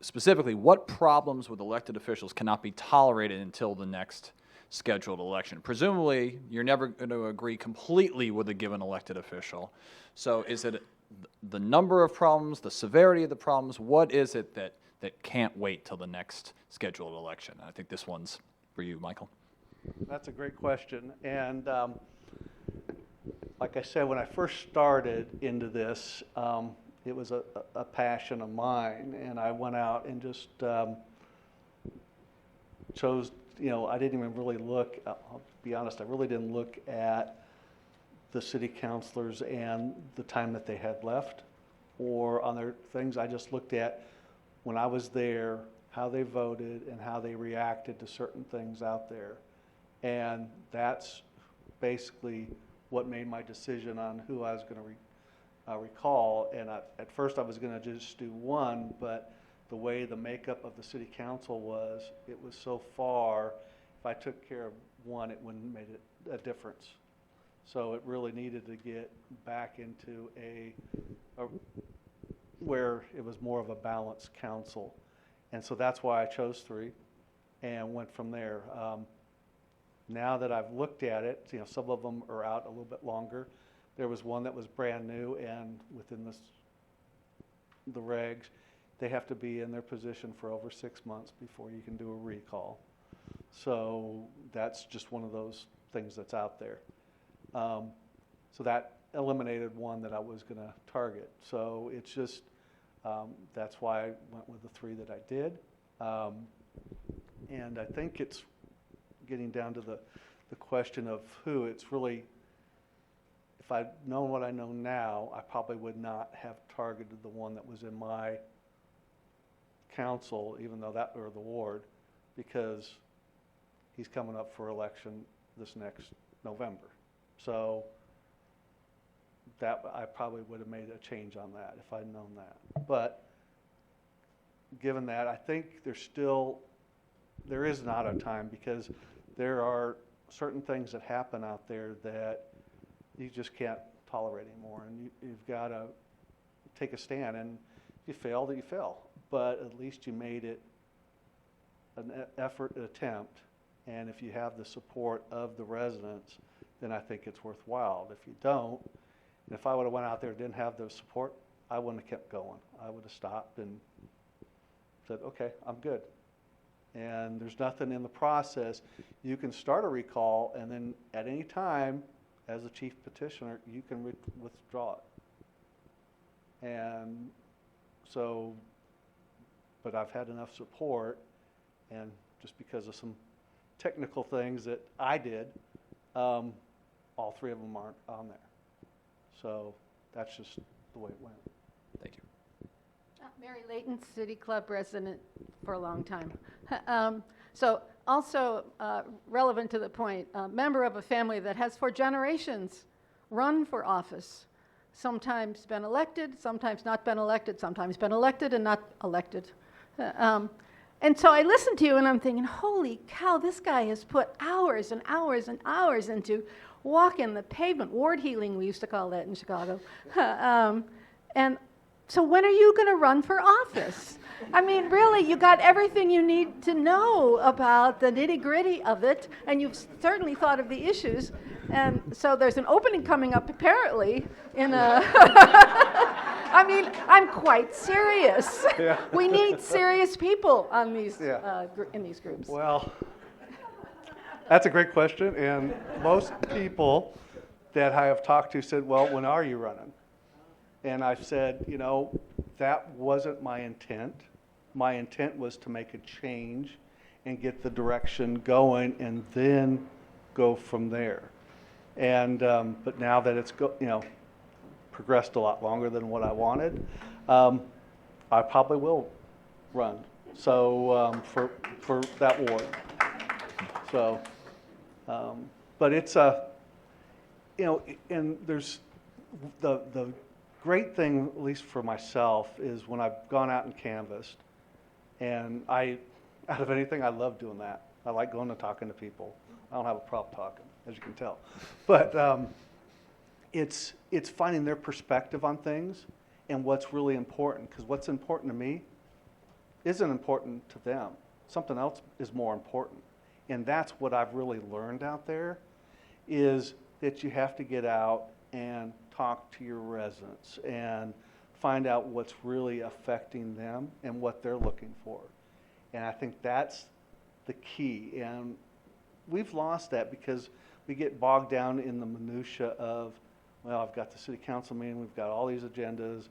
specifically, what problems with elected officials cannot be tolerated until the next scheduled election? Presumably, you're never going to agree completely with a given elected official. So is it the number of problems, the severity of the problems? What is it that can't wait till the next scheduled election? I think this one's for you, Michael. That's a great question. And like I said, when I first started into this, it was a passion of mine. And I went out and just chose, I didn't even really look, I'll be honest, I really didn't look at the city councilors and the time that they had left or other things. I just looked at, when I was there, how they voted and how they reacted to certain things out there. And that's basically what made my decision on who I was going to recall. And at first I was going to just do one, but the way the makeup of the city council was, it was so far, if I took care of one, it wouldn't have made a difference. So it really needed to get back into where it was more of a balanced council. And so that's why I chose 3 and went from there. Now that I've looked at it, some of them are out a little bit longer. There was one that was brand new, and within the regs, they have to be in their position for over 6 months before you can do a recall. So that's just one of those things that's out there. So that eliminated one that I was going to target. So it's just, that's why I went with the 3 that I did. And I think it's getting down to the question of who. It's really, if I'd known what I know now, I probably would not have targeted the one that was in my council, even though that were the ward, because he's coming up for election this next November. So that I probably would have made a change on that if I'd known that. But given that, I think there is not a time, because there are certain things that happen out there that you just can't tolerate anymore, and you've got to take a stand. And if you fail, then you fail. But at least you made it an effort, an attempt, and if you have the support of the residents, then I think it's worthwhile. If you don't, and if I would have went out there and didn't have the support, I wouldn't have kept going. I would have stopped and said, okay, I'm good. And there's nothing in the process. You can start a recall, and then at any time, as the chief petitioner, you can withdraw it. And so, but I've had enough support, and just because of some technical things that I did, all 3 of them aren't on there. So that's just the way it went. Thank you. Mary Layton, City Club resident for a long time. So also relevant to the point, a member of a family that has for generations run for office, sometimes been elected, sometimes not been elected, sometimes been elected and not elected. And so I listened to you and I'm thinking, holy cow, this guy has put hours and hours and hours into walking the pavement, ward healing, we used to call that in Chicago. And So when are you going to run for office? I mean, really, you got everything you need to know about the nitty-gritty of it, and you've certainly thought of the issues. And so there's an opening coming up, apparently, in a... I mean, I'm quite serious. Yeah. We need serious people on these, Yeah. in these groups. Well, that's a great question, and most people that I have talked to said, well, when are you running? And I've said, you know, that wasn't my intent. My intent was to make a change and get the direction going and then go from there. And, but now that it's, progressed a lot longer than what I wanted, I probably will run. So, for that ward. So, but it's and there's the great thing, at least for myself, is when I've gone out and canvassed, and out of anything, I love doing that. I like going and talking to people. I don't have a problem talking, as you can tell. But it's finding their perspective on things and what's really important, because what's important to me isn't important to them. Something else is more important. And that's what I've really learned out there, is that you have to get out and talk to your residents and find out what's really affecting them and what they're looking for. And I think that's the key. And we've lost that because we get bogged down in the minutia of, well, I've got the city council meeting, we've got all these agendas,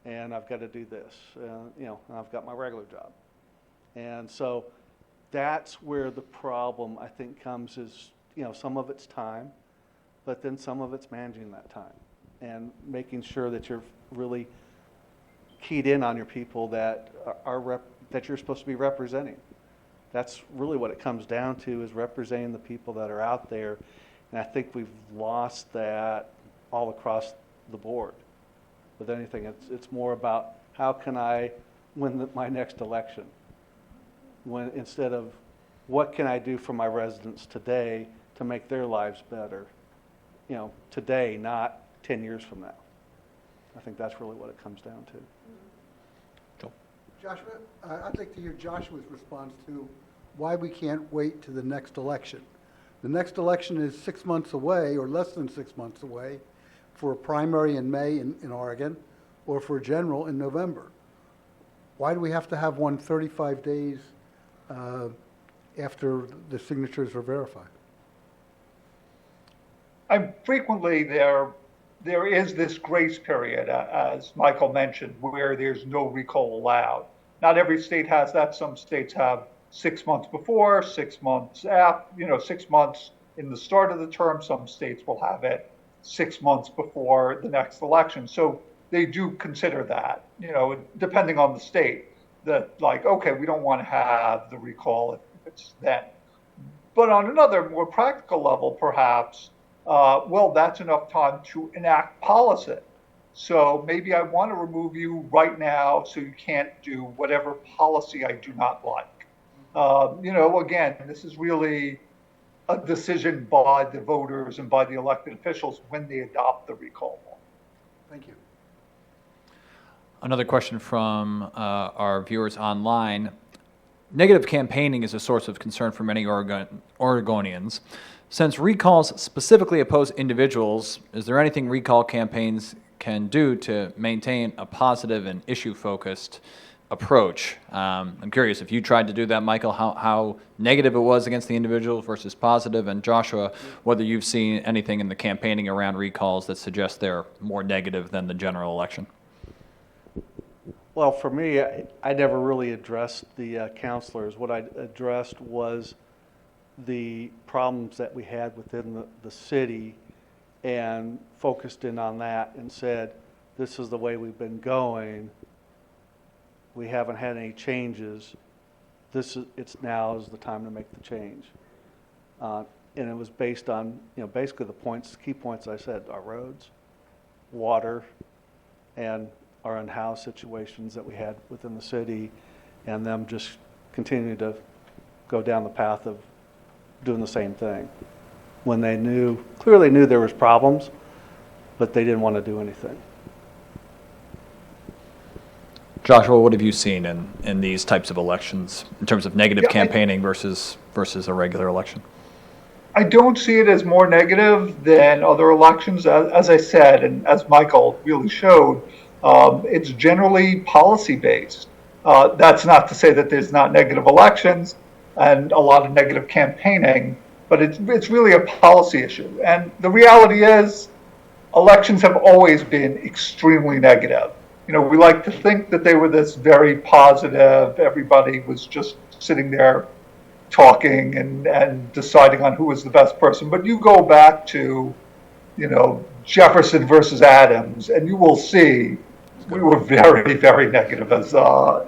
and I've got to do this. And I've got my regular job. And so that's where the problem, I think, comes is, some of it's time, but then some of it's managing that time and making sure that you're really keyed in on your people that that you're supposed to be representing. That's really what it comes down to, is representing the people that are out there. And I think we've lost that all across the board. With anything, it's more about how can I win my next election, instead of what can I do for my residents today to make their lives better, today, not 10 years from now. I think that's really what it comes down to. Joshua, I'd like to hear Joshua's response to why we can't wait to the next election. The next election is 6 months away, or less than 6 months away, for a primary in May in Oregon, or for a general in November. Why do we have to have one 35 days after the signatures are verified? Frequently, there is this grace period, as Michael mentioned, where there's no recall allowed. Not every state has that. Some states have 6 months before, 6 months after, 6 months in the start of the term. Some states will have it 6 months before the next election. So they do consider that, depending on the state, that like, okay, we don't want to have the recall if it's then. But on another more practical level, perhaps, well, that's enough time to enact policy. So maybe I want to remove you right now so you can't do whatever policy I do not like. Again, this is really a decision by the voters and by the elected officials when they adopt the recall law. Thank you. Another question from our viewers online. Negative campaigning is a source of concern for many Oregonians. Since recalls specifically oppose individuals, is there anything recall campaigns can do to maintain a positive and issue-focused approach? I'm curious if you tried to do that, Michael, how negative it was against the individual versus positive, and Joshua, whether you've seen anything in the campaigning around recalls that suggests they're more negative than the general election. Well, for me, I never really addressed the counselors. What I addressed was the problems that we had within the city, and focused in on that and said, this is the way we've been going. We haven't had any changes. It's now is the time to make the change. And it was based on, basically the key points I said, our roads, water, and our unhoused situations that we had within the city, and them just continue to go down the path of doing the same thing when they clearly knew there was problems, but they didn't want to do anything. Joshua, what have you seen in these types of elections in terms of negative Yeah, campaigning versus a regular election? I don't see it as more negative than other elections. As I said, and as Michael really showed, it's generally policy-based. That's not to say that there's not negative elections and a lot of negative campaigning, but it's really a policy issue. And the reality is, elections have always been extremely negative. You know, we like to think that they were this very positive, everybody was just sitting there talking and deciding on who was the best person. But you go back to, you know, Jefferson versus Adams, and you will see we were very, very negative as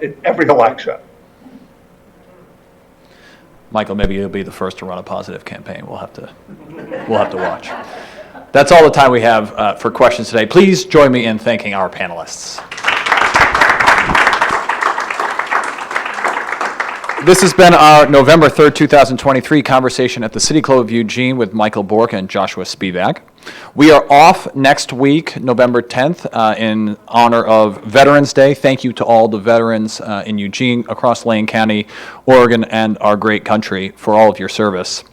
in every election. Michael, maybe you'll be the first to run a positive campaign. We'll have to watch. That's all the time we have for questions today. Please join me in thanking our panelists. This has been our November 3rd, 2023 conversation at the City Club of Eugene with Michael Bork and Joshua Spivak. We are off next week, November 10th, in honor of Veterans Day. Thank you to all the veterans in Eugene, across Lane County, Oregon, and our great country for all of your service.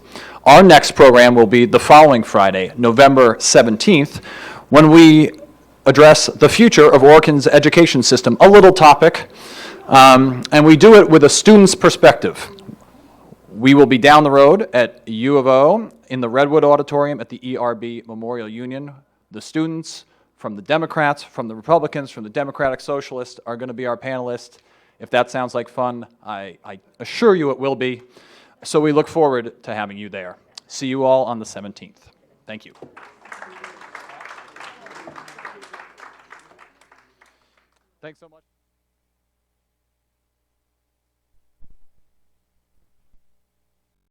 Our next program will be the following Friday, November 17th, when we address the future of Oregon's education system, a little topic, and we do it with a student's perspective. We will be down the road at U of O in the Redwood Auditorium at the ERB Memorial Union. The students from the Democrats, from the Republicans, from the Democratic Socialists are going to be our panelists. If that sounds like fun, I assure you it will be. So we look forward to having you there. See you all on the 17th. Thank you. Thanks so much.